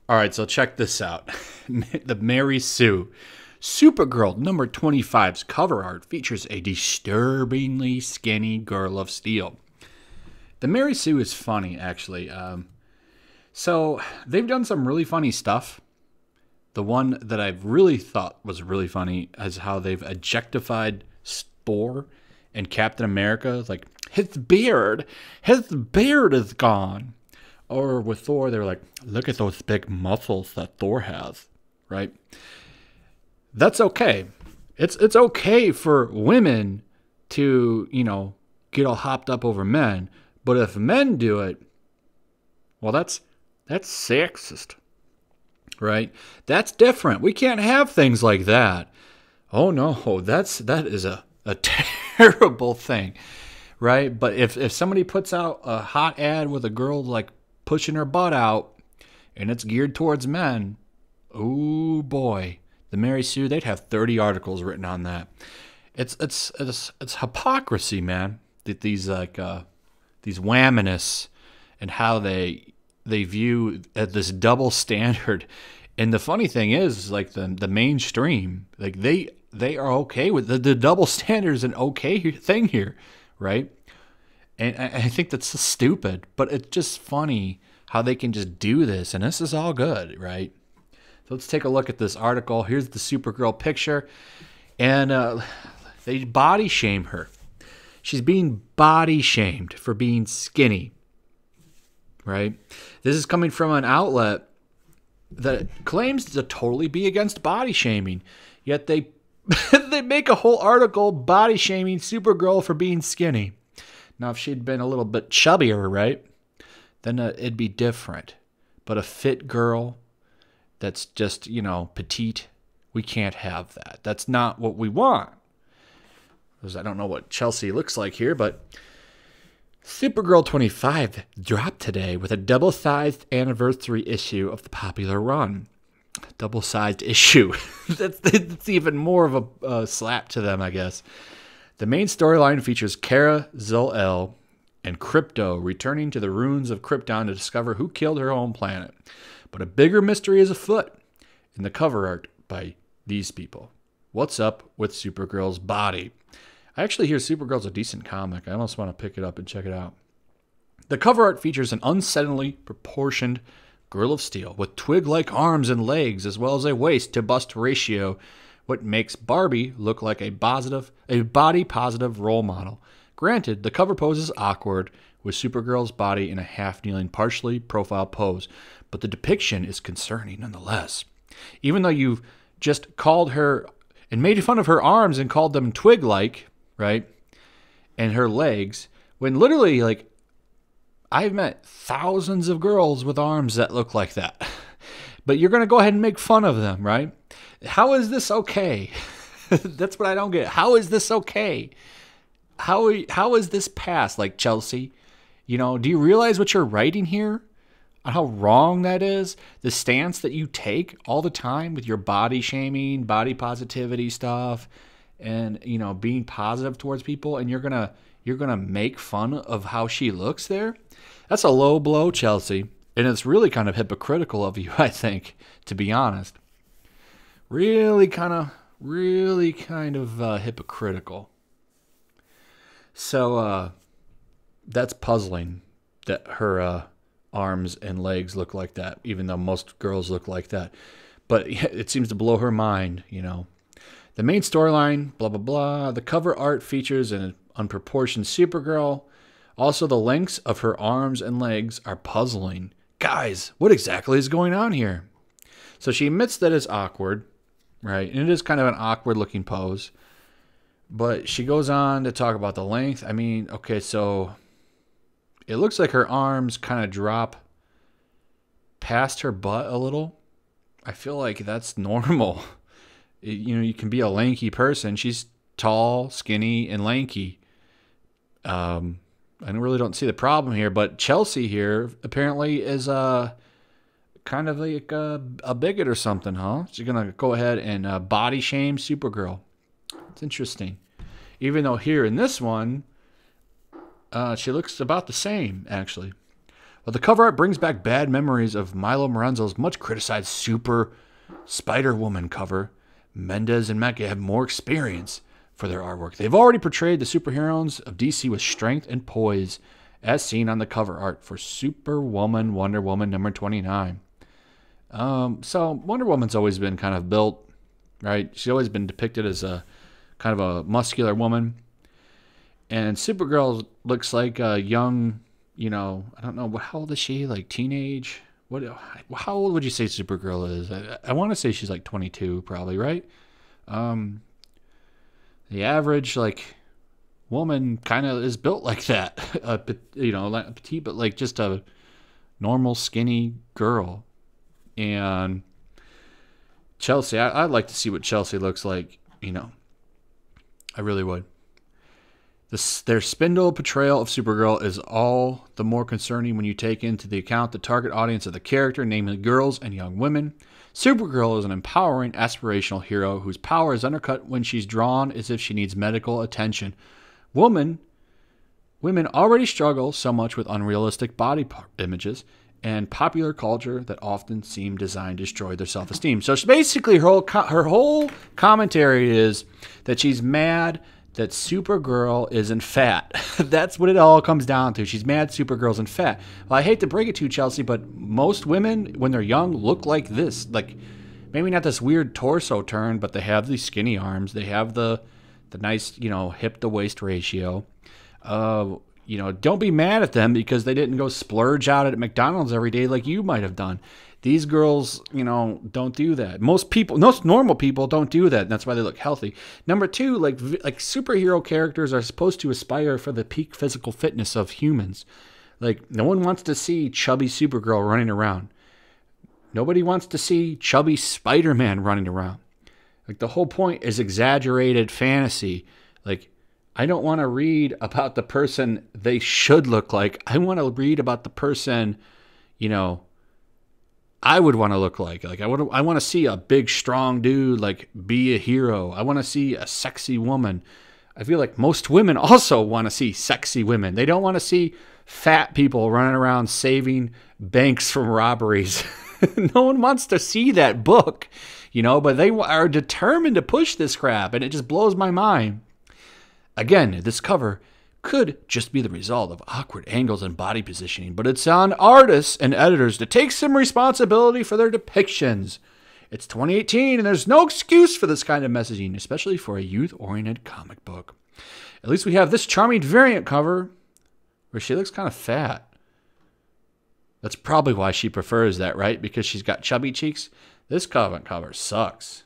All right, so check this out. The Mary Sue. Supergirl number 25's cover art features a disturbingly skinny girl of steel. The Mary Sue is funny, actually. So they've done some really funny stuff. The one that I've really thought was really funny is how they've objectified Thor and Captain America. Like, his beard is gone. Or with Thor, they're like, look at those big muscles that Thor has, right? That's okay. It's okay for women to, get all hopped up over men. But if men do it, well, that's sexist, right? That's different. We can't have things like that. Oh no, that is a terrible thing, right? But if somebody puts out a hot ad with a girl like pushing her butt out, and it's geared towards men, oh boy, the Mary Sue, they'd have 30 articles written on that. It's hypocrisy, man. That these womanists and how they view this double standard. And the funny thing is, like the mainstream, like they are okay with the double standard is an okay thing here, right? And I think that's so stupid, but it's just funny how they can just do this, and this is all good, right? So let's take a look at this article. Here's the Supergirl picture, and they body shame her. She's being body shamed for being skinny, right? This is coming from an outlet that claims to totally be against body shaming, yet they they make a whole article body shaming Supergirl for being skinny. Now, if she'd been a little bit chubbier, right, then it'd be different. But a fit girl that's just, petite, we can't have that. That's not what we want. Because I don't know what Chelsea looks like here, but Supergirl 25 dropped today with a double-sized anniversary issue of the popular run. Double-sized issue. that's even more of a slap to them, I guess. The main storyline features Kara Zor-El and Krypto returning to the ruins of Krypton to discover who killed her home planet. But a bigger mystery is afoot in the cover art by these people. What's up with Supergirl's body? I actually hear Supergirl's a decent comic. I almost want to pick it up and check it out. The cover art features an unsettlingly proportioned girl of steel with twig-like arms and legs as well as a waist-to-bust ratio, what makes Barbie look like a body-positive role model. Granted, the cover pose is awkward, with Supergirl's body in a half-kneeling, partially profile pose, but the depiction is concerning nonetheless. Even though you've just called her and made fun of her arms and called them twig-like, right, and her legs, when literally, like, I've met thousands of girls with arms that look like that. But you're going to go ahead and make fun of them, right? How is this okay? That's what I don't get. How is this okay? How is this passed? Like, Chelsea, do you realize what you're writing here? How wrong that is? The stance that you take all the time with your body shaming, body positivity stuff, and, being positive towards people, and you're going to make fun of how she looks there? That's a low blow, Chelsea. And it's really kind of hypocritical of you, I think, to be honest. Really kind of hypocritical. So that's puzzling that her arms and legs look like that, even though most girls look like that. But it seems to blow her mind, The main storyline, blah, blah, blah. The cover art features an unproportioned Supergirl. Also, the lengths of her arms and legs are puzzling. Guys, what exactly is going on here? So she admits that it's awkward, right? And it is kind of an awkward looking pose. But she goes on to talk about the length. I mean, okay, so it looks like her arms kind of drop past her butt a little. I feel like that's normal. You can be a lanky person. She's tall, skinny, and lanky. I really don't see the problem here, but Chelsea here apparently is kind of like a bigot or something, huh? She's going to go ahead and body shame Supergirl. It's interesting. Even though here in this one, she looks about the same, actually. But the cover art brings back bad memories of Milo Morenzo's much criticized Super Spider-Woman cover. Mendez and Mecca have more experience for their artwork. They've already portrayed the superheroes of DC with strength and poise, as seen on the cover art for Superwoman, Wonder Woman number 29. So Wonder Woman's always been kind of built, right? She's always been depicted as a kind of a muscular woman. And Supergirl looks like a young, you know, I don't know, how old is she? Like teenage? How old would you say Supergirl is? I want to say she's like 22 probably, right? The average, like, woman kind of is built like that. You know, like petite, but like just a normal skinny girl. And Chelsea, I'd like to see what Chelsea looks like, you know. I really would. Their spindle portrayal of Supergirl is all the more concerning when you take into the account the target audience of the character, namely girls and young women. Supergirl is an empowering, aspirational hero whose power is undercut when she's drawn as if she needs medical attention. Women already struggle so much with unrealistic body images and popular culture that often seem designed to destroy their self-esteem. So basically her whole commentary is that she's mad that Supergirl isn't fat. That's what it all comes down to. She's mad Supergirl's isn't fat. Well, I hate to break it to you, Chelsea, but most women, when they're young, look like this. Like, maybe not this weird torso turn, but they have these skinny arms. They have the nice, you know, hip-to-waist ratio. You know, don't be mad at them because they didn't go splurge out at McDonald's every day like you might have done. These girls, you know, don't do that. Most normal people don't do that. And that's why they look healthy. Number two, like superhero characters are supposed to aspire for the peak physical fitness of humans. Like, no one wants to see chubby Supergirl running around. Nobody wants to see chubby Spider-Man running around. Like, the whole point is exaggerated fantasy. Like, I don't want to read about the person they should look like. I want to read about the person, you know, I would want to look like. Like, I want to see a big, strong dude, like, be a hero. I want to see a sexy woman. I feel like most women also want to see sexy women. They don't want to see fat people running around saving banks from robberies. No one wants to see that book, you know, but they are determined to push this crap, and it just blows my mind. Again, this cover could just be the result of awkward angles and body positioning, but it's on artists and editors to take some responsibility for their depictions. It's 2018, and there's no excuse for this kind of messaging, especially for a youth-oriented comic book. At least we have this charming variant cover where she looks kind of fat. That's probably why she prefers that, right? Because she's got chubby cheeks. This cover sucks.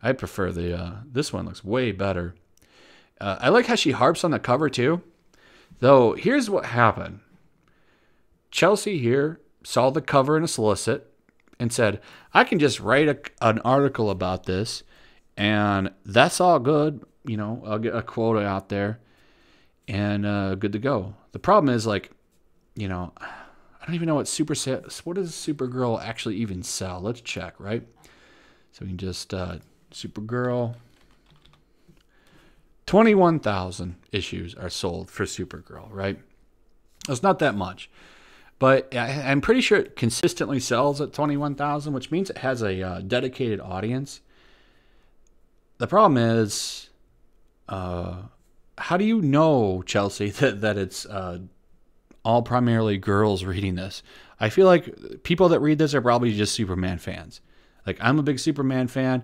I prefer this one looks way better. I like how she harps on the cover too. Though, here's what happened. Chelsea here saw the cover in a solicit and said, I can just write an article about this and that's all good. You know, I'll get a quota out there and good to go. The problem is, like, you know, I don't even know what does Supergirl actually even sell? Let's check, right? So we can just Supergirl. 21,000 issues are sold for Supergirl, right? It's not that much. But I'm pretty sure it consistently sells at 21,000, which means it has a dedicated audience. The problem is, how do you know, Chelsea, that it's all primarily girls reading this? I feel like people that read this are probably just Superman fans. Like, I'm a big Superman fan.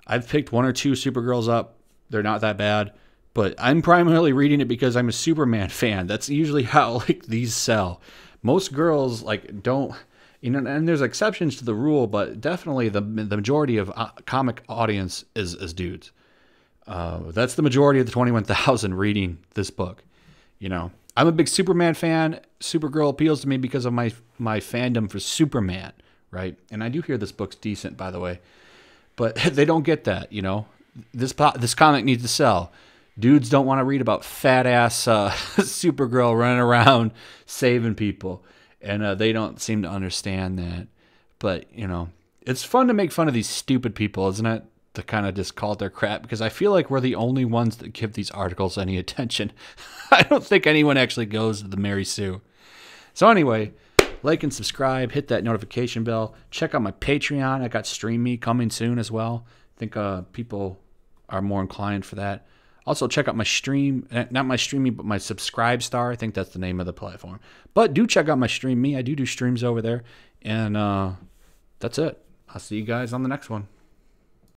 I've picked one or two Supergirls up. They're not that bad, but I'm primarily reading it because I'm a Superman fan. That's usually how, like, these sell. Most girls, like, don't, you know, and there's exceptions to the rule, but definitely the majority of comic audience is dudes. That's the majority of the 21,000 reading this book. You know, I'm a big Superman fan. Supergirl appeals to me because of my fandom for Superman, right? And I do hear this book's decent, by the way, but they don't get that, you know. This comic needs to sell. Dudes don't want to read about fat-ass Supergirl running around saving people. And they don't seem to understand that. But, you know, it's fun to make fun of these stupid people, isn't it? To kind of just call it their crap. Because I feel like we're the only ones that give these articles any attention. I don't think anyone actually goes to the Mary Sue. So anyway, Like and subscribe. Hit that notification bell. Check out my Patreon. I got Stream Me coming soon as well. I think people are more inclined for that. Also, check out my stream. Not my Stream Me, but my Subscribe Star. I think that's the name of the platform. But do check out my Stream Me. I do streams over there. And that's it. I'll see you guys on the next one.